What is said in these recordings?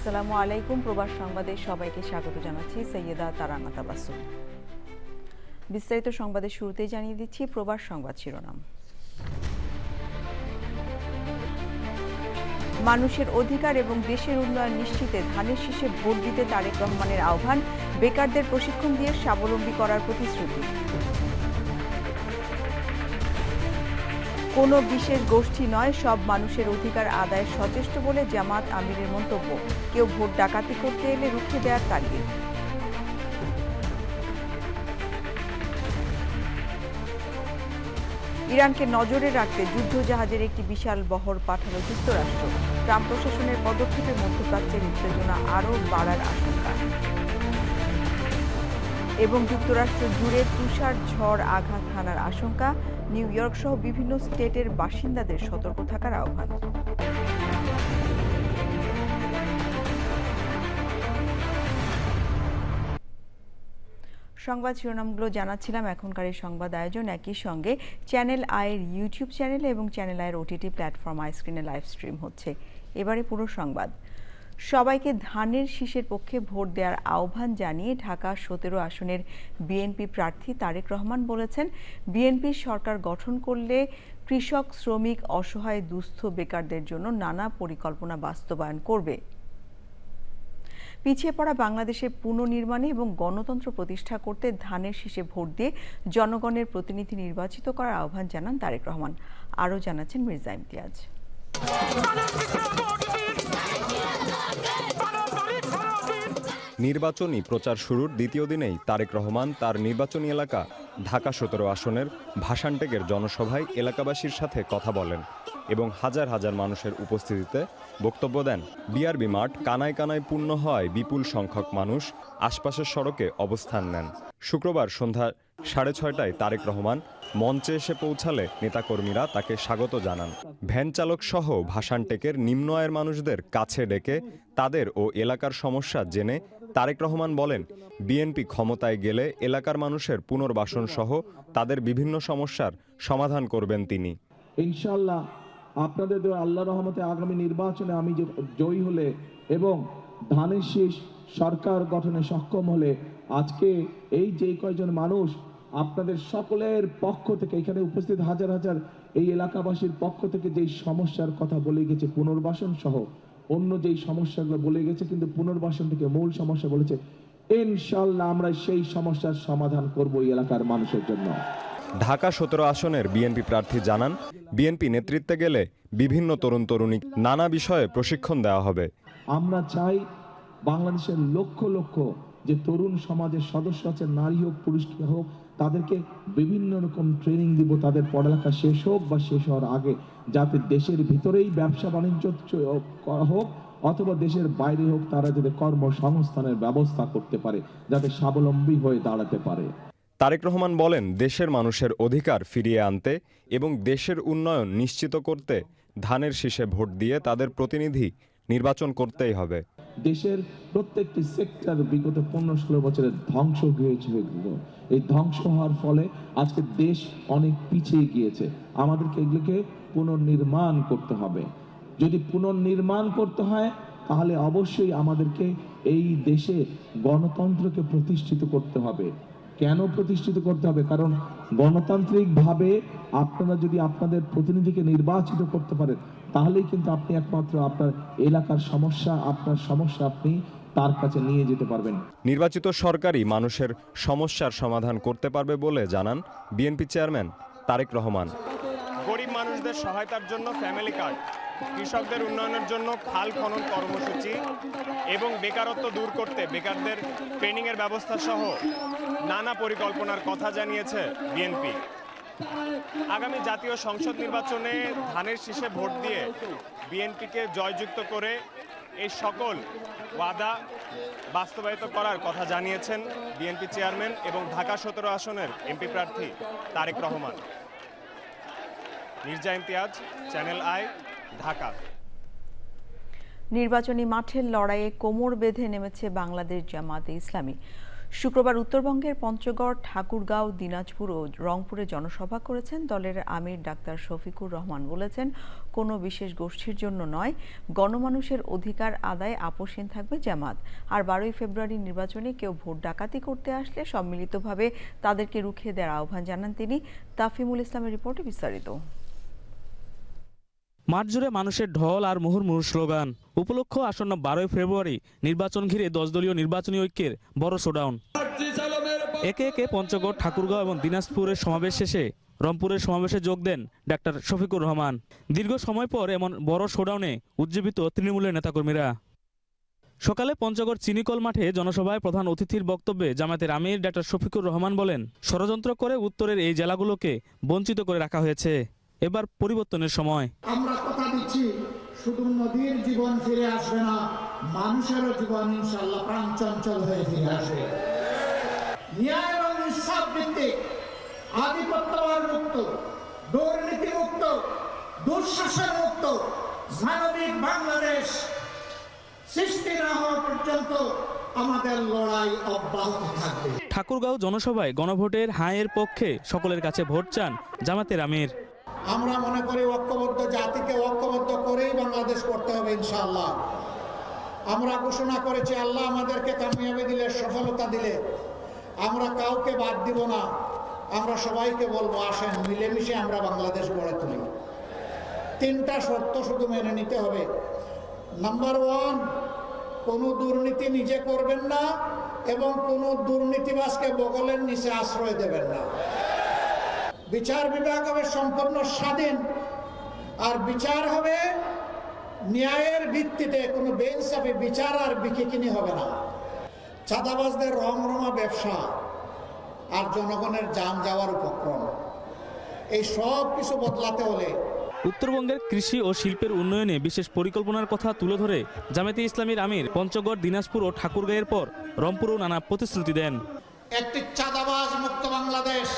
আসসালামু আলাইকুম। প্রবাস সংবাদে সবাইকে স্বাগত জানাচ্ছি। সৈয়দা তারানা তাবাসসুম। বিস্তারিত সংবাদের শুরুতেই জানিয়ে দিচ্ছি প্রবাস সংবাদ শিরোনাম। মানুষের অধিকার এবং দেশের উন্নয়ন নিশ্চিতে ধানের শীষে ভোট দিতে তারেক রহমানের আহ্বান, বেকারদের প্রশিক্ষণ দিয়ে স্বাবলম্বী করার প্রতিশ্রুতি। কোনো বিশেষ গোষ্ঠী নয়, সব মানুষের অধিকার আদায়ে সচেষ্ট বলে জামাত আমিরের মন্তব্য। কেউ ভোট ডাকাতি করতে এলে রুখে দেওয়ার তাগিদ। ইরানকে নজরে রাখতে যুদ্ধজাহাজের একটি বিশাল বহর পাঠালো যুক্তরাষ্ট্র। ট্রাম্প প্রশাসনের পদক্ষেপে মধ্যপ্রাচ্যের উত্তেজনা আরও বাড়ার আশঙ্কা। এবং যুক্তরাষ্ট্র জুড়ে তুষার ঝড় আঘাত হানার আশঙ্কা। নিউ ইয়র্ক সহ বিভিন্ন স্টেটের বাসিন্দাদের সতর্ক থাকার আহ্বান। সংবাদ শিরোনামগুলো জানাচ্ছিলাম। এখনকার এই সংবাদ আয়োজন একই সঙ্গে চ্যানেল আইয়ের ইউটিউব চ্যানেলে এবং চ্যানেল আইয়ের ওটিটি প্ল্যাটফর্ম আইস্ক্রিনে লাইভ স্ট্রিম হচ্ছে। এবারে পুরো সংবাদ। সবাইকে ধানের শীষের পক্ষে ভোট দেওয়ার আহ্বান জানিয়ে ঢাকা ১৭ আসনের বিএনপি প্রার্থী তারেক রহমান বলেছেন, বিএনপি সরকার গঠন করলে কৃষক, শ্রমিক, অসহায়, দুস্থ, বেকারদের জন্য নানা পরিকল্পনা বাস্তবায়ন করবে। পিছিয়ে পড়া বাংলাদেশের পুনর্নির্মাণে এবং গণতন্ত্র প্রতিষ্ঠা করতে ধানের শীষে ভোট দিয়ে জনগণের প্রতিনিধি নির্বাচিত করার আহ্বান জানান তারেক রহমান। আরও জানাচ্ছেন মির্জা ইমতিয়াজ। নির্বাচনী প্রচার শুরুর দ্বিতীয় দিনেই তারেক রহমান তার নির্বাচনী এলাকা ঢাকা ১৭ আসনের ভাসানটেকের জনসভায় এলাকাবাসীর সাথে কথা বলেন এবং হাজার হাজার মানুষের উপস্থিতিতে বক্তব্য দেন। বিআরবি মাঠ কানায় কানায় পূর্ণ হওয়ায় বিপুল সংখ্যক মানুষ আশপাশের সড়কে অবস্থান নেন। শুক্রবার সন্ধ্যা ৬:৩০টায় তারেক রহমান মঞ্চে এসে পৌঁছালে নেতাকর্মীরা তাকে স্বাগত জানান। ভ্যান চালক সহ ভাসানটেকের নিম্ন আয়ের মানুষদের কাছে ডেকে তাদের ও এলাকার সমস্যা জেনে তারেক রহমান বলেন, বিএনপি ক্ষমতায় গেলে এলাকার মানুষের পুনর্বাসন সহ তাদের বিভিন্ন সমস্যার সমাধান করবেন তিনি। ইনশাআল্লাহ আপনাদের আল্লাহর রহমতে আগামী নির্বাচনে আমি জয়ী হলে এবং ধানের শীষ সরকার গঠনে সক্ষম হলে আজকে এই যে কয়জন মানুষ আপনাদের সকলের পক্ষ থেকে এখানে উপস্থিত হাজার হাজার এই এলাকাবাসীর পক্ষ থেকে যেই সমস্যার কথা বলে গেছে পুনর্বাসন সহ অন্য যেই সমস্যাগুলো বলে গেছে, কিন্তু পুনর্বাসন থেকে মূল সমস্যা বলেছে, ইনশাআল্লাহ আমরা সেই সমস্যার সমাধান করব এই এলাকার মানুষের জন্য। ঢাকা ১৭ আসনের বিএনপি প্রার্থী জানান, বিএনপি নেতৃত্বে গেলে বিভিন্ন তরুণ তরুণী নানা বিষয়ে প্রশিক্ষণ দেওয়া হবে। আমরা চাই বাংলাদেশের লক্ষ লক্ষ যে তরুণ সমাজের সদস্য আছে, নারী হোক পুরুষ হোক, তাদেরকে বিভিন্ন রকম ট্রেনিং দিব, তাদের পড়ালেখা শেষ হোক বা শেষ হওয়ার আগে, যাতে দেশের ভিতরেই ব্যবসা বাণিজ্য হোক অথবা দেশের বাইরে হোক, তারা যাতে কর্মসংস্থানের ব্যবস্থা করতে পারে, যাতে স্বাবলম্বী হয়ে দাঁড়াতে পারে। তারেক রহমান বলেন, দেশের মানুষের অধিকার ফিরিয়ে আনতে এবং দেশের উন্নয়ন নিশ্চিত করতে ধানের শীষে ভোট দিয়ে তাদের প্রতিনিধি নির্বাচন করতেই হবে। দেশের প্রত্যেকটি সেক্টর বিগত ১৫-১৬ বছরের ধ্বংস হয়েছিল। এই ধ্বংস হওয়ার ফলে আজকে দেশ অনেক পিছিয়ে গিয়েছে। আমাদেরকে এগুলোকে পুনর্নির্মাণ করতে হবে। যদি পুনর্নির্মাণ করতে হয় তাহলে অবশ্যই আমাদেরকে এই দেশে গণতন্ত্রকে প্রতিষ্ঠিত করতে হবে। কেন প্রতিষ্ঠিত করতে হবে? কারণ গণতান্ত্রিকভাবে আপনারা যদি আপনাদের প্রতিনিধিকে নির্বাচিত করতে পারেন তাহলেই কিন্তু আপনি একমাত্র আপনার এলাকার সমস্যা, আপনার সমস্যা আপনি তার কাছে নিয়ে যেতে পারবেন। নির্বাচিত সরকারই মানুষের সমস্যার সমাধান করতে পারবে বলে জানান বিএনপি চেয়ারম্যান তারেক রহমান। গরিব মানুষদের সহায়তার জন্য ফ্যামিলি কার্ড, কৃষকদের উন্নয়নের জন্য খাল খনন কর্মসূচি এবং বেকারত্ব দূর করতে বেকারদের ট্রেনিংয়ের ব্যবস্থা সহ নানা পরিকল্পনার কথা জানিয়েছে বিএনপি। আগামী জাতীয় সংসদ নির্বাচনে ধানের শীষে ভোট দিয়ে বিএনপিকে জয়যুক্ত করে এই সকল ওয়াদা বাস্তবায়িত করার কথা জানিয়েছেন বিএনপি চেয়ারম্যান এবং ঢাকা ১৭ আসনের এমপি প্রার্থী তারেক রহমান। Mirza Imtiaz, channel I, Dhaka. নির্বাচনী মাঠের লড়াইয়ে কোমর বেঁধে নেমেছে বাংলাদেশ জামাতে ইসলামী। শুক্রবার উত্তরবঙ্গের পঞ্চগড়, ঠাকুরগাঁও, দিনাজপুর ও রংপুরে জনসভা করেছেন দলের আমির ডাক্তার শফিকুর রহমান। বলেছেন, কোনো বিশেষ গোষ্ঠীর জন্য নয়, গণমানুষের অধিকার আদায়ে আপোষহীন থাকবে জামাত। আর 12ই ফেব্রুয়ারি নির্বাচনে কেউ ভোট ডাকাতি করতে আসলে সম্মিলিতভাবে তাদেরকে রুখে দেওয়ার আহ্বান জানান তিনি। তাফিমুল ইসলামের রিপোর্টে বিস্তারিত। মাঠ জুড়ে মানুষের ঢল আর মুহুর্মুহু স্লোগান। উপলক্ষ আসন্ন 12ই ফেব্রুয়ারি নির্বাচন ঘিরে 10 দলীয় নির্বাচনী ঐক্যের বড় শোডাউন। একে একে পঞ্চগড়, ঠাকুরগাঁও এবং দিনাজপুরের সমাবেশ শেষে রংপুরের সমাবেশে যোগ দেন ডাক্তার শফিকুর রহমান। দীর্ঘ সময় পর এমন বড় শোডাউনে উজ্জীবিত তৃণমূলের নেতাকর্মীরা। সকালে পঞ্চগড় চিনিকল মাঠে জনসভায় প্রধান অতিথির বক্তব্যে জামায়াতের আমির ডাক্তার শফিকুর রহমান বলেন, ষড়যন্ত্র করে উত্তরের এই জেলাগুলোকে বঞ্চিত করে রাখা হয়েছে। এবার পরিবর্তনের সময়। আমরা কথা দিচ্ছি, শুধু নদীর জীবন ফিরে আসবে না, মানুষেরও জীবন ইনশাআল্লাহ প্রাণচঞ্চল হয়ে ফিরে আসবে। ন্যায় এবং ইনসাফ ভিত্তিক, আধিপত্যবাদ মুক্ত, দুর্নীতি মুক্ত, দুঃশাসন মুক্ত মানবিক বাংলাদেশ সৃষ্টি না হওয়া পর্যন্ত আমাদের লড়াই অব্যাহত থাকবে। ঠাকুরগাঁও জনসভায় গণভোটের হাঁয়ের পক্ষে সকলের কাছে ভোট চান জামায়াতের আমির। আমরা মনে করি ঐক্যবদ্ধ জাতিকে ঐক্যবদ্ধ করেই বাংলাদেশ করতে হবে ইনশাআল্লাহ। আমরা ঘোষণা করেছি, আল্লাহ আমাদেরকে কামিয়াবি দিলে, সফলতা দিলে আমরা কাউকে বাদ দিব না। আমরা সবাইকে বলবো, আসেন মিলেমিশে আমরা বাংলাদেশ গড়ে তুলি। 3টা শর্ত শুধু মেনে নিতে হবে। নাম্বার 1, কোনো দুর্নীতি নিজে করবেন না এবং কোনো দুর্নীতিবাজকে বগলের নিচে আশ্রয় দেবেন না। বিচার বিভাগ হবে সম্পূর্ণ স্বাধীন, আর বিচার হবে ন্যায়ের ভিত্তিতে, কোনো বেইনসাফি বিচার আর বিকিকিনি হবে না। চাঁদাবাজদের রমরমা ব্যবসা আর জনগণের যান যাওয়ার উপক্রম, এই সব কিছু বদলাতে হলে উত্তরবঙ্গের কৃষি ও শিল্পের উন্নয়নে বিশেষ পরিকল্পনার কথা তুলে ধরে জামায়াতে ইসলামীর আমির পঞ্চগড়, দিনাজপুর ও ঠাকুরগাঁয়ের পর রংপুরেও নানা প্রতিশ্রুতি দেন। একটি চাঁদাবাজ মুক্ত বাংলাদেশ,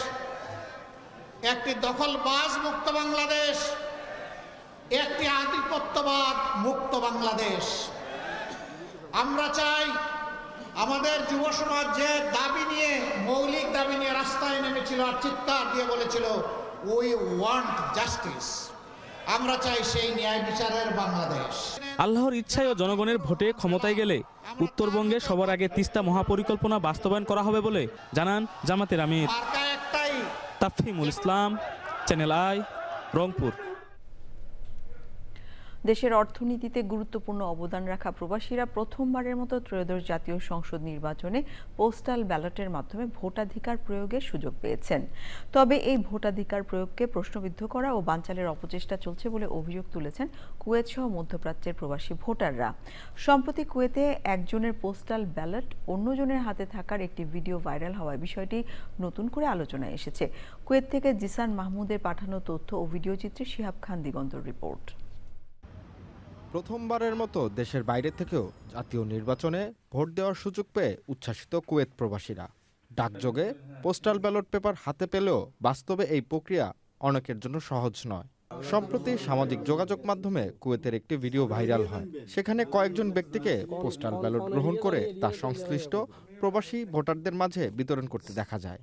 একটি দখলবাজ মুক্ত বাংলাদেশ, একটি আধিপত্যবাদ মুক্ত বাংলাদেশ। আমরা চাই আমাদের যুব সমাজ যে দাবি নিয়ে, মৌলিক দাবি নিয়ে রাস্তায় নেমেছিল আর চিৎকার দিয়ে বলেছিল, উই ওয়ান্ট জাস্টিস, আমরা চাই সেই ন্যায় বিচারের বাংলাদেশ। আল্লাহর ইচ্ছায় ও জনগণের ভোটে ক্ষমতায় গেলে উত্তরবঙ্গে সবার আগে তিস্তা মহাপরিকল্পনা বাস্তবায়ন করা হবে বলে জানান জামায়াতের আমির। তাফহিমুল ইসলাম, চ্যানেল আই, রংপুর। দেশের অর্থনীতিতে গুরুত্বপূর্ণ অবদান রাখা প্রবাসীরা প্রথমবারের মতো ত্রয়োদশ জাতীয় সংসদ নির্বাচনে পোস্টাল ব্যালটের মাধ্যমে ভোটাধিকার প্রয়োগের সুযোগ পেয়েছেন। তবে এই ভোটাধিকার প্রয়োগকে প্রশ্নবিদ্ধ করা ও বানচালের অপচেষ্টা চলছে বলে অভিযোগ তুলেছেন কুয়েত সহ মধ্যপ্রাচ্যের প্রবাসী ভোটাররা। সম্প্রতি কুয়েতে একজনের পোস্টাল ব্যালট অন্যজনের হাতে থাকার একটি ভিডিও ভাইরাল হওয়ায় বিষয়টি নতুন করে আলোচনায় এসেছে। কুয়েত থেকে জিসান মাহমুদের পাঠানো তথ্য ও ভিডিওচিত্রে শিহাব খান দিগন্তর রিপোর্ট। প্রথমবারের মতো দেশের বাইরে থেকেও জাতীয় নির্বাচনে ভোট দেওয়ার সুযোগ পেয়ে উচ্ছ্বাসিত কুয়েত প্রবাসীরা। ডাকযোগে পোস্টাল ব্যালট পেপার হাতে পেলেও বাস্তবে এই প্রক্রিয়া অনেকের জন্য সহজ নয়। সম্প্রতি সামাজিক যোগাযোগ মাধ্যমে কুয়েতের একটি ভিডিও ভাইরাল হয়। সেখানে কয়েকজন ব্যক্তিকে পোস্টাল ব্যালট গ্রহণ করে তা সংশ্লিষ্ট প্রবাসী ভোটারদের মাঝে বিতরণ করতে দেখা যায়।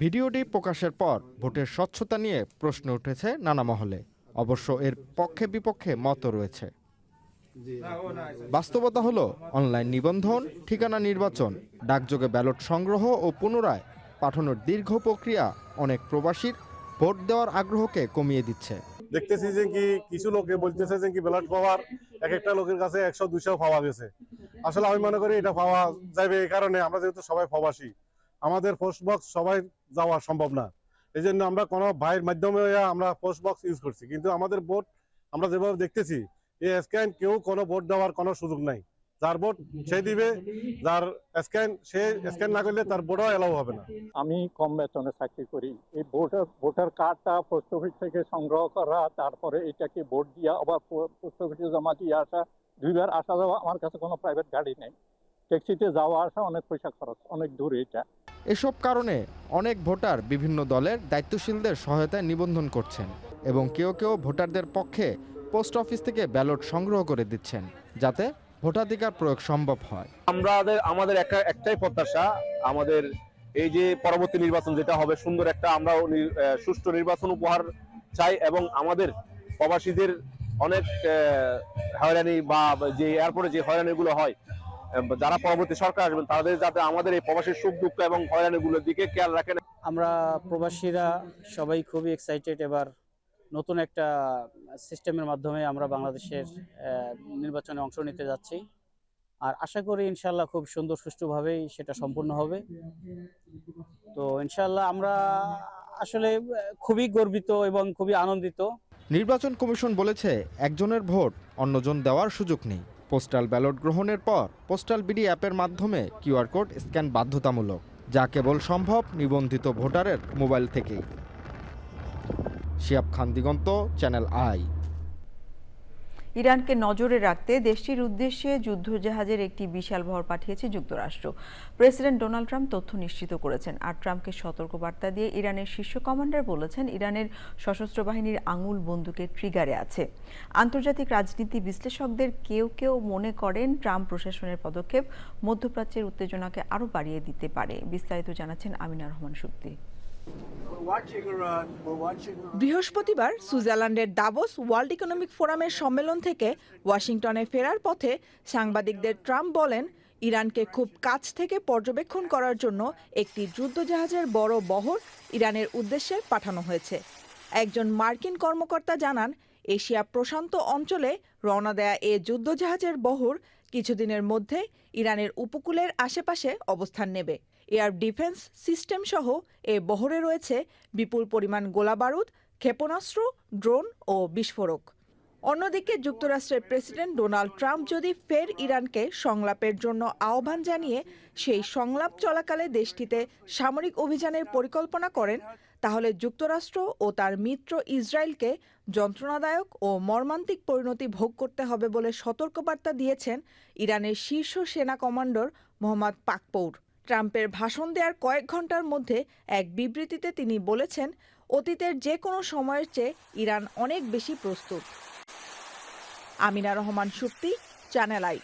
ভিডিওটি প্রকাশের পর ভোটের স্বচ্ছতা নিয়ে প্রশ্ন উঠেছে নানা মহলে। অবশ্য এর পক্ষে বিপক্ষে মত রয়েছে। বাস্তবতা হলো অনলাইন নিবন্ধন, ঠিকানা নির্বাচন, ডাকযোগে ব্যালট সংগ্রহ ও পুনরায় পাঠানোর দীর্ঘ প্রক্রিয়া অনেক প্রবাসীর ভোট দেওয়ার আগ্রহকে কমিয়ে দিচ্ছে। দেখতেছি যে কি কিছু লোকে বলতেছে যে কি ব্যালট পাওয়ার এক একটা লোকের কাছে 100-200 পাওয়া গেছে। আসলে আমি মনে করি এটা পাওয়া যাবে এই কারণে, আমরা যেহেতু সবাই প্রবাসী, আমাদের পোস্ট বক্স সবাই যাওয়া সম্ভব না। এই জন্য আমরা কোনো ভাইয়ের মাধ্যমে আমরা পোস্ট বক্স ইউজ করছি, কিন্তু আমাদের ভোট আমরা যেভাবে দেখতেছি এই স্ক্যান কেউ কোনো ভোট দেওয়ার কোনো সুযোগ নাই। যার ভোট সে দিবে, যার স্ক্যান সে স্ক্যান না করলে তার ভোটও এলাও হবে না। আমি কম বেতনে চাকরি করি, এই ভোটার কার্ডটা পোস্ট অফিস থেকে সংগ্রহ করা, তারপরে এটাকে ভোট দিয়া আবার পোস্ট অফিসে জমা দিয়ে আসা, 2বার আসা যাওয়া, আমার কাছে কোনো প্রাইভেট গাড়ি নেই, ট্যাক্সিতে যাওয়া আসা অনেক পয়সা খরচ, অনেক দূরে এটা। এসব কারণে অনেক ভোটার বিভিন্ন দলের দায়িত্বশীলদের সহায়তায় নিবন্ধন করছেন এবং কেউ কেউ ভোটারদের পক্ষে পোস্ট অফিস থেকে ব্যালট সংগ্রহ করে দিচ্ছেন, যাতে ভোটাধিকার প্রয়োগ সম্ভব হয়। আমাদের একটাই প্রত্যাশা, আমাদের এই যে পরবর্তী নির্বাচন যেটা হবে সুন্দর একটা আমরা সুষ্ঠু নির্বাচন উপহার চাই এবং আমাদের প্রবাসীদের অনেক হয়রানি বা যে এয়ারপোর্টে যে হয়রানিগুলো হয়, যারা পরবর্তী সরকার আসবেন তাদের যাতে আমাদের এই প্রবাসীর সুখ দুঃখ এবং হয়রানিগুলোর দিকে খেয়াল রাখেন। আমরা প্রবাসীরা সবাই খুবই এক্সাইটেড, এবার নতুন একটা সিস্টেমের মাধ্যমে আমরা বাংলাদেশের নির্বাচনে অংশ নিতে যাচ্ছি। আর আশা করি ইনশাল্লাহ খুব সুন্দর সুষ্ঠুভাবেই সেটা সম্পূর্ণ হবে। তো ইনশাল্লাহ আমরা আসলে খুবই গর্বিত এবং খুবই আনন্দিত। নির্বাচন কমিশন বলেছে একজনের ভোট অন্যজন দেওয়ার সুযোগ নেই। পোস্টাল ব্যালট গ্রহণের পর পোস্টাল বিডি অ্যাপের মাধ্যমে কিউআর কোড স্ক্যান বাধ্যতামূলক, যা কেবল সম্ভব নিবন্ধিত ভোটারের মোবাইল থেকেই। শিয়াব খান দিগন্ত, চ্যানেল আই। ইরানকে নজরে রাখতে দেশটির উদ্দেশ্যে যুদ্ধজাহাজের একটি বিশাল বহর পাঠিয়েছে যুক্তরাষ্ট্র। প্রেসিডেন্ট ডোনাল্ড ট্রাম্প তথ্য নিশ্চিত করেছেন। আর ট্রাম্পকে সতর্কবার্তা দিয়ে ইরানের শীর্ষ কমান্ডার বলেছেন ইরানের সশস্ত্র বাহিনীর আঙুল বন্দুকের ট্রিগারে আছে। আন্তর্জাতিক রাজনীতি বিশ্লেষকদের কেউ কেউ মনে করেন ট্রাম্প প্রশাসনের পদক্ষেপ মধ্যপ্রাচ্যের উত্তেজনাকে আরও বাড়িয়ে দিতে পারে। বিস্তারিত জানাচ্ছেন আমিনা রহমান শুক্তি। বৃহস্পতিবার সুইজারল্যান্ডের দাভোস ওয়ার্ল্ড ইকোনমিক ফোরামের সম্মেলন থেকে ওয়াশিংটনে ফেরার পথে সাংবাদিকদের ট্রাম্প বলেন ইরানকে খুব কাছ থেকে পর্যবেক্ষণ করার জন্য একটি যুদ্ধজাহাজের বড় বহর ইরানের উদ্দেশ্যে পাঠানো হয়েছে। একজন মার্কিন কর্মকর্তা জানান এশিয়া প্রশান্ত অঞ্চলে রওনা দেয়া এ যুদ্ধজাহাজের বহর কিছুদিনের মধ্যে ইরানের উপকূলের আশেপাশে অবস্থান নেবে। এয়ার ডিফেন্স সিস্টেম সহ এ বহরে রয়েছে বিপুল পরিমাণ গোলাবারুদ, ক্ষেপণাস্ত্র, ড্রোন ও বিস্ফোরক। অন্যদিকে যুক্তরাষ্ট্রের প্রেসিডেন্ট ডোনাল্ড ট্রাম্প যদি ফের ইরানকে সংলাপের জন্য আহ্বান জানিয়ে সেই সংলাপ চলাকালে দেশটিতে সামরিক অভিযানের পরিকল্পনা করেন, তাহলে যুক্তরাষ্ট্র ও তার মিত্র ইসরায়েলকে যন্ত্রণাদায়ক ও মর্মান্তিক পরিণতি ভোগ করতে হবে বলে সতর্কবার্তা দিয়েছেন ইরানের শীর্ষ সেনা কমান্ডার মোহাম্মদ পাকপৌর। ট্রাম্পের ভাষণ দেওয়ার কয়েক ঘন্টার মধ্যে এক বিবৃতিতে তিনি বলেছেন অতীতের যে কোনো সময়ের চেয়ে ইরান অনেক বেশি প্রস্তুত। Amina Rahman Shukti, channel I.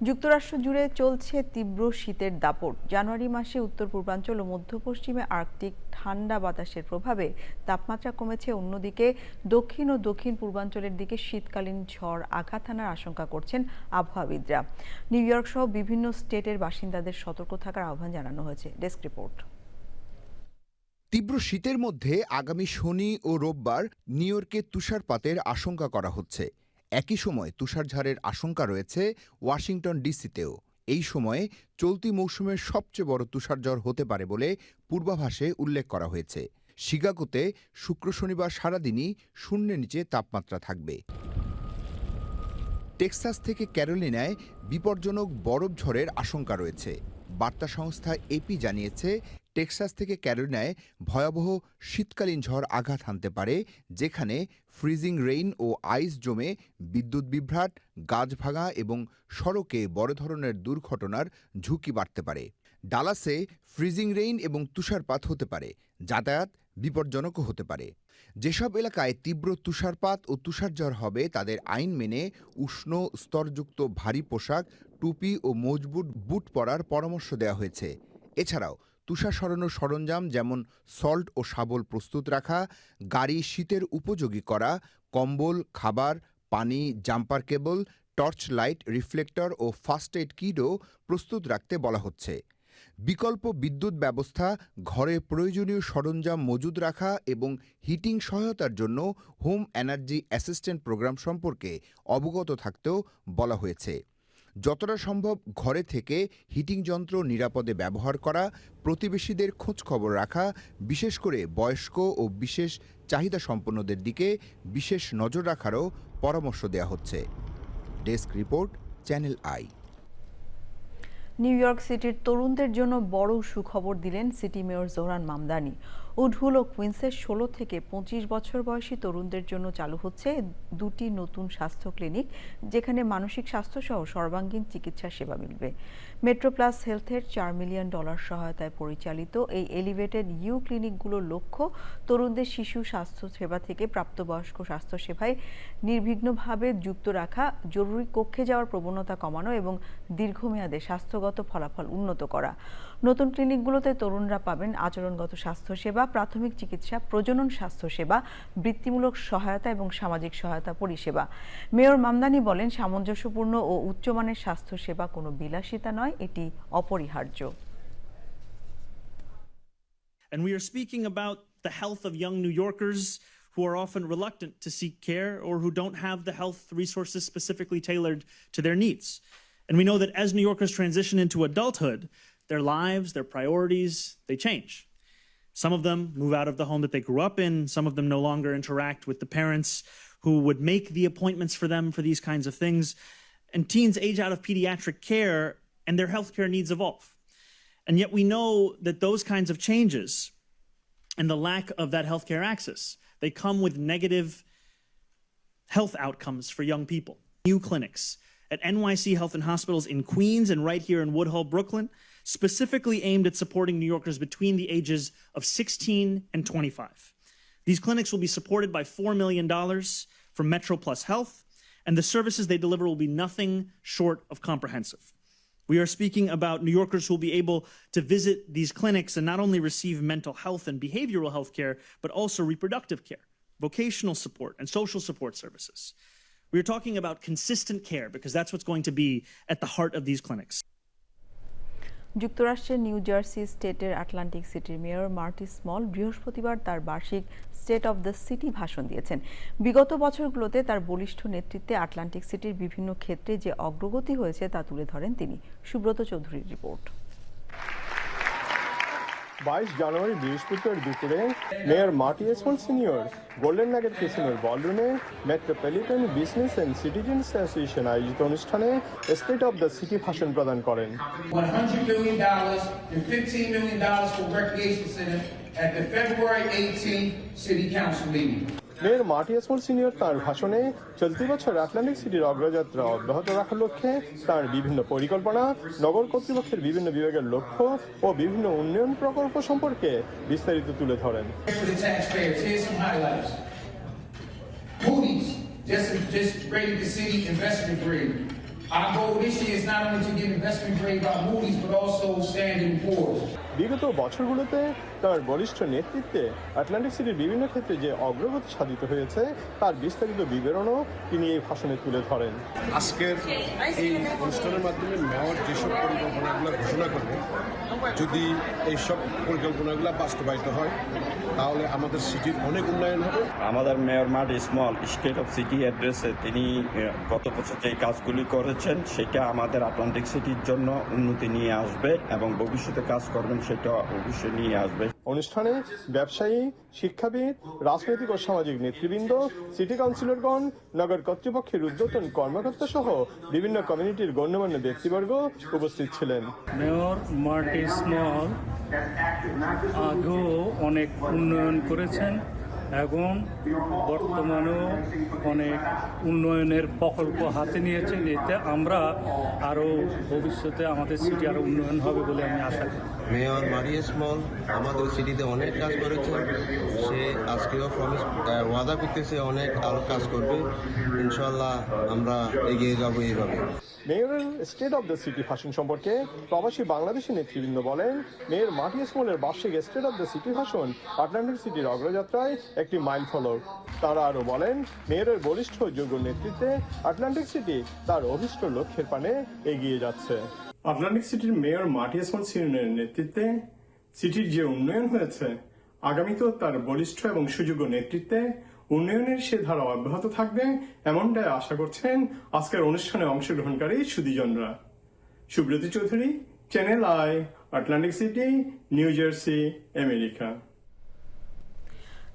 যুক্তরাষ্ট্র জুড়ে চলছে তীব্র শীতের দাপট। জানুয়ারি মাসে উত্তর পূর্বাঞ্চল ও মধ্য পশ্চিমে আর্কটিক ঠান্ডা বাতাসের প্রভাবে তাপমাত্রা কমেছে। অন্যদিকে দক্ষিণ ও দক্ষিণ পূর্বাঞ্চলের দিকে শীতকালীন ঝড় আঘাত হানার আশঙ্কা করছেন আবহাওয়াবিদরা। নিউ ইয়র্ক সহ বিভিন্ন স্টেটের বাসিন্দাদের সতর্ক থাকার আহ্বান জানানো হয়েছে। Desk report. তীব্র শীতের মধ্যে আগামী শনি ও রোববার নিউ ইয়র্কে তুষারপাতের আশঙ্কা করা হচ্ছে। একই সময় তুষারঝড়ের আশঙ্কা রয়েছে ওয়াশিংটন ডিসিতেও। এই সময়ে চলতি মৌসুমের সবচেয়ে বড় তুষারঝড় হতে পারে বলে পূর্বাভাসে উল্লেখ করা হয়েছে। শিকাগোতে শুক্র শনিবার সারাদিনই শূন্যের নিচে তাপমাত্রা থাকবে। টেক্সাস থেকে ক্যারোলিনায় বিপজ্জনক বরফ ঝড়ের আশঙ্কা রয়েছে। বার্তা সংস্থা এপি জানিয়েছে টেক্সাস থেকে ক্যারোলিনায় ভয়াবহ শীতকালীন ঝড় আঘাত হানতে পারে, যেখানে ফ্রিজিং রেইন ও আইস জমে বিদ্যুৎ বিভ্রাট, গাছ ভাঙা এবং সড়কে বড় ধরনের দুর্ঘটনার ঝুঁকি বাড়তে পারে। ডালাসে ফ্রিজিং রেইন এবং তুষারপাত হতে পারে, যাতায়াত বিপজ্জনকও হতে পারে। যেসব এলাকায় তীব্র তুষারপাত ও তুষারঝড় হবে তাদের আইন মেনে উষ্ণ স্তরযুক্ত ভারী পোশাক, টুপি ও মজবুত বুট পরার পরামর্শ দেওয়া হয়েছে। এছাড়াও তুষার সরানোর সরঞ্জাম যেমন সল্ট ও শাবল প্রস্তুত রাখা, গাড়ি শীতের উপযোগী করা, কম্বল, খাবার, পানি, জাম্পার কেবল, টর্চ লাইট, রিফ্লেক্টর ও ফার্স্ট এইড কিটও প্রস্তুত রাখতে বলা হচ্ছে। বিকল্প বিদ্যুৎ ব্যবস্থা, ঘরে প্রয়োজনীয় সরঞ্জাম মজুদ রাখা এবং হিটিং সহায়তার জন্য হোম এনার্জি অ্যাসিস্ট্যান্ট প্রোগ্রাম সম্পর্কে অবগত থাকতেও বলা হয়েছে। যতটা সম্ভব ঘরে থেকে হিটিং যন্ত্র নিরাপদে ব্যবহার করা, প্রতিবেশীদের খোঁজখবর রাখা, বিশেষ করে বয়স্ক ও বিশেষ চাহিদা সম্পন্নদের দিকে বিশেষ নজর রাখারও পরামর্শ দেওয়া হচ্ছে। Desk report, channel I. New York সিটির তরুণদের জন্য বড় সুখবর দিলেন city mayor Zohran Mamdani. Woodhull ও কুইন্সের 16 থেকে 25 বছর বয়সী তরুণদের জন্য চালু হচ্ছে 2টি নতুন স্বাস্থ্য ক্লিনিক, যেখানে মানসিক স্বাস্থ্যসহ সর্বাঙ্গীন চিকিৎসা সেবা মিলবে। মেট্রো প্লাস হেলথের $4 মিলিয়ন সহায়তায় পরিচালিত এই এলিভেটেড ইউ ক্লিনিকগুলোর লক্ষ্য তরুণদের শিশু স্বাস্থ্য সেবা থেকে প্রাপ্তবয়স্ক স্বাস্থ্য সেবায় নির্বিঘ্নভাবে যুক্ত রাখা, জরুরি কক্ষে যাওয়ার প্রবণতা কমানো এবং দীর্ঘমেয়াদে স্বাস্থ্যগত ফলাফল উন্নত করা। নতুন ক্লিনিকগুলোতে তরুণরা পাবেন আচরণগত স্বাস্থ্যসেবা, প্রাথমিক চিকিৎসা, প্রজনন স্বাস্থ্যসেবা, বৃত্তিমূলক সহায়তা এবং সামাজিক সহায়তা পরিষেবা। মেয়র মামদানি বলেন, সামঞ্জস্যপূর্ণ ও উচ্চমানের স্বাস্থ্যসেবা কোনো বিলাসিতা নয়, এটি অপরিহার্য। And we are speaking about the health of young New Yorkers who are often reluctant to seek care or who don't have the health resources specifically tailored to their needs. And we know that as New Yorkers transition into adulthood, their lives, their priorities, they change. Some of them move out of the home that they grew up in. Some of them no longer interact with the parents who would make the appointments for them for these kinds of things. And teens age out of pediatric care and their healthcare needs evolve. And yet we know that those kinds of changes and the lack of that healthcare access, they come with negative health outcomes for young people. New clinics at NYC Health and Hospitals in Queens and right here in Woodhull, Brooklyn, specifically aimed at supporting New Yorkers between the ages of 16 and 25. These clinics will be supported by $4 million from Metro Plus Health, and the services they deliver will be nothing short of comprehensive. We are speaking about New Yorkers who will be able to visit these clinics and not only receive mental health and behavioral health care, but also reproductive care, vocational support, and social support services. We are talking about consistent care because that's what's going to be at the heart of these clinics. যুক্তরাষ্ট্রের new jersey স্টেটের Atlantic সিটির mayor Marty small বৃহস্পতিবার তার বার্ষিক state of the city ভাষণ দিয়েছেন। বিগত বছরগুলোতে তার বলিষ্ঠ নেতৃত্বে আটলান্টিক সিটির বিভিন্ন ক্ষেত্রে যে অগ্রগতি হয়েছে তা তুলে ধরেন তিনি। সুব্রত চৌধুরীর রিপোর্ট। 22 জানুয়ারি বৃহস্পতিবার দুপুরে mayor Marty Small senior golden nugget ক্যাসিনোর বলরুমে metropolitan business and citizens association আয়োজিত অনুষ্ঠানে স্টেট অব দ্য সিটি ভাষণ প্রদান করেন। $100 million and $15 million for recreation center at the February 18th City Council meeting. Mayor Marty Small senior তার ভাষণে চলতি বছর আটলান্টিক সিটির অগ্রযাত্রা অব্যাহত রাখার লক্ষ্যে তার বিভিন্ন পরিকল্পনা, নগর কর্তৃপক্ষের বিভিন্ন বিভাগের লক্ষ্য ও বিভিন্ন উন্নয়ন প্রকল্প সম্পর্কে বিস্তারিত তুলে ধরেন। Moody's just rated the city investment grade. Our goal this year is not only to get investment grade by Moody's but also Standard & Poor's. বিগত বছরগুলোতে তার বলিষ্ঠ নেতৃত্বে আটলান্টিক সিটির বিভিন্ন ক্ষেত্রে যে অগ্রগতি সাধিত হয়েছে তার বিস্তারিত বিবরণও তিনি এই ভাষণে তুলে ধরেন। আজকের এই অনুষ্ঠানের মাধ্যমে মেয়র যেসব পরিকল্পনাগুলো ঘোষণা করবে, যদি এইসব পরিকল্পনাগুলো বাস্তবায়িত হয় তাহলে আমাদের সিটির অনেক উন্নয়ন হবে। আমাদের mayor Marty small state of city অ্যাড্রেসে তিনি গত বছর যে কাজগুলি করেছেন সেটা আমাদের আটলান্টিক সিটির জন্য উন্নতি নিয়ে আসবে এবং ভবিষ্যতে কাজ করবেন সেটা অবশ্যই নিয়ে আসবে। অনুষ্ঠানে ব্যবসায়ী, শিক্ষাবিদ, রাজনৈতিক ও সামাজিক নেতৃবৃন্দ, সিটি কাউন্সিলরগণ, নগর কর্তৃপক্ষের ঊর্ধ্বতন কর্মকর্তা সহ বিভিন্ন কমিউনিটির গণ্যমান্য ব্যক্তিবর্গ উপস্থিত ছিলেন। মেয়র মার্টি স্মল আগেও অনেক উন্নয়ন করেছেন এবং বর্তমানেও অনেক উন্নয়নের প্রকল্প হাতে নিয়েছেন। এতে আমরা আরও ভবিষ্যতে আমাদের সিটি আরও উন্নয়ন হবে বলে আমি আশা করি। মেয়র মার্টি স্মল আমাদের সিটিতে অনেক কাজ করেছেন, সে আজকেও ওয়াদা করতেছে অনেক আরও কাজ করবে। ইনশাল্লাহ আমরা এগিয়ে যাব এইভাবে। মেয়রের স্টেট অব দ্য সিটি ভাষণ সম্পর্কে প্রবাসী বাংলাদেশি নেতৃবৃন্দ বলেন, মেয়র মার্টি স্মলের বার্ষিক স্টেট অব দ্য সিটি ভাষণ আটলান্টিক সিটির অগ্রযাত্রায় একটি মাইল ফলক। তারা আরও বলেন, মেয়রের বলিষ্ঠ যোগ্য নেতৃত্বে আটলান্টিক সিটি তার অভিষ্ট লক্ষ্যের পানে এগিয়ে যাচ্ছে। আটলান্টিক সিটির মেয়র মার্টি স্মল সিনিয়রের নেতৃত্বে সিটির যে উন্নয়ন হয়েছে, আগামীতেও তার বলিষ্ঠ এবং সুযোগ্য নেতৃত্বে উন্নয়নের সে ধারা অব্যাহত থাকবে এমনটাই আশা করছেন আজকের অনুষ্ঠানে অংশগ্রহণকারী সুধীজনরা। Subrata Chowdhury, channel I, Atlantic City, New Jersey, America.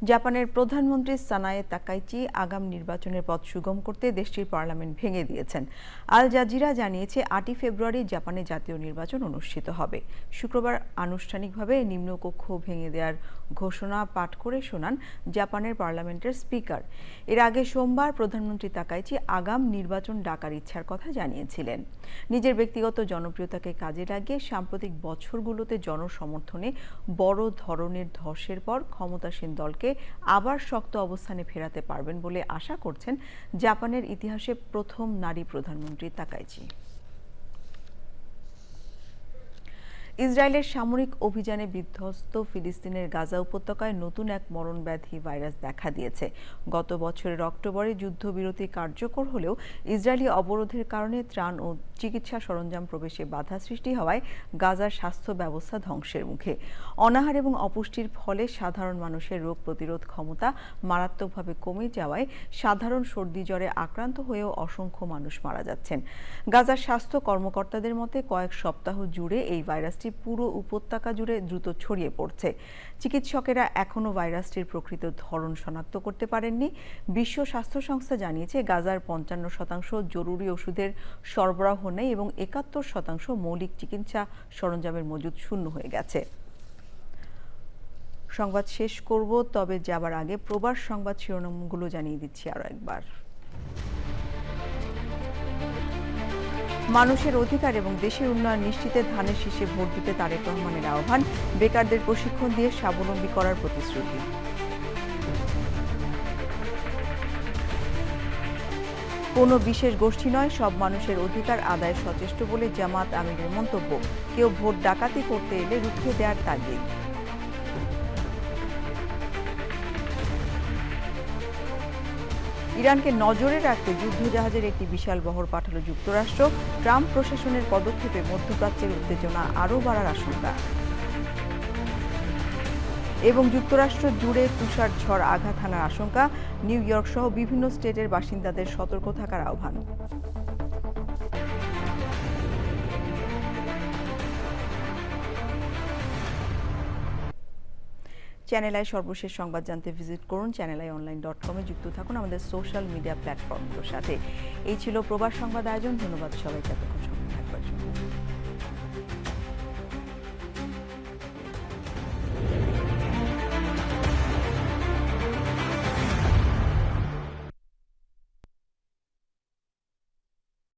জাপানের প্রধানমন্ত্রী সানায়ে তাকাইচি আগাম নির্বাচনের পথ সুগম করতে দেশটির পার্লামেন্ট ভেঙে দিয়েছেন। আল জাজিরা জানিয়েছে 8 ফেব্রুয়ারি জাপানে জাতীয় নির্বাচন অনুষ্ঠিত হবে। শুক্রবার আনুষ্ঠানিকভাবে নিম্নকক্ষ ভেঙে দেওয়ার ঘোষণা পাঠ করে শোনান জাপানের পার্লামেন্টের স্পিকার। এর আগে সোমবার প্রধানমন্ত্রী তাকাইচি আগাম নির্বাচন ডাকার ইচ্ছার কথা জানিয়েছিলেন। নিজের ব্যক্তিগত জনপ্রিয়তাকে কাজে লাগিয়ে সাম্প্রতিক বছরগুলোতে জনসমর্থনে বড় ধরনের ধসের পর ক্ষমতাসীন দলকে আবার শক্ত অবস্থানে ফেরাতে পারবেন বলে আশা করছেন জাপানের ইতিহাসে প্রথম নারী প্রধানমন্ত্রী তাকাইচি। ইসরায়েলের সামরিক অভিযানে বিধ্বস্ত ফিলিস্তিনের গাজা উপত্যকায় নতুন এক মরণব্যাধি ভাইরাস দেখা দিয়েছে। গত বছরের অক্টোবরে যুদ্ধবিরতি কার্যকর হলেও ইসরায়েলি অবরোধের কারণে ত্রাণ ও চিকিৎসা সরঞ্জাম প্রবেশে বাধা সৃষ্টি হওয়ায় গাজার স্বাস্থ্য ব্যবস্থা ধ্বংসের মুখে। অনাহার এবং অপুষ্টির ফলে সাধারণ মানুষের রোগ প্রতিরোধ ক্ষমতা মারাত্মকভাবে কমে যাওয়ায় সাধারণ সর্দি জ্বরে আক্রান্ত হয়েও অসংখ্য মানুষ মারা যাচ্ছেন। গাজার স্বাস্থ্য কর্মকর্তাদের মতে কয়েক সপ্তাহ জুড়ে এই ভাইরাসটি পুরো উপত্যকা জুড়ে দ্রুত ছড়িয়ে পড়ছে। চিকিৎসকেরা এখনও ভাইরাসটির প্রকৃত ধরন শনাক্ত করতে পারেননি। বিশ্ব স্বাস্থ্য সংস্থা জানিয়েছে গাজার 55% জরুরি ওষুধের সরবরাহ নেই এবং 71% মৌলিক চিকিৎসা সরঞ্জামের মজুদ শূন্য হয়ে গেছে। সংবাদ শেষ করব, তবে যাবার আগে প্রবাস সংবাদ শিরোনামগুলো জানিয়ে দিচ্ছি আরও একবার। মানুষের অধিকার এবং দেশের উন্নয়ন নিশ্চিতে ধানের শীষে ভোট দিতে তারেক রহমানের আহ্বান, বেকারদের প্রশিক্ষণ দিয়ে স্বাবলম্বী করার প্রতিশ্রুতি। কোনো বিশেষ গোষ্ঠী নয়, সব মানুষের অধিকার আদায় সচেষ্ট বলে জামাত আমিরের মন্তব্য। কেউ ভোট ডাকাতি করতে এলে রুখে দেওয়ার তাগিদ। ইরানকে নজরে রাখতে যুদ্ধজাহাজের একটি বিশাল বহর পাঠালো যুক্তরাষ্ট্র। ট্রাম্প প্রশাসনের পদক্ষেপে মধ্যপ্রাচ্যের উত্তেজনা আরও বাড়ার আশঙ্কা। এবং যুক্তরাষ্ট্র জুড়ে তুষার ঝড় আঘাত হানার আশঙ্কা, নিউ ইয়র্ক সহ বিভিন্ন স্টেটের বাসিন্দাদের সতর্ক থাকার আহ্বান। চ্যানেল আই সর্বশেষ সংবাদ জানতে ভিজিট করুন channelionline.com-এ। যুক্ত থাকুন আমাদের সোশ্যাল মিডিয়া প্ল্যাটফর্মগুলোর সাথে। এই ছিল প্রবাস সংবাদ আয়োজন। ধন্যবাদ সবাইকে এতক্ষণ সঙ্গে থাকবার জন্য।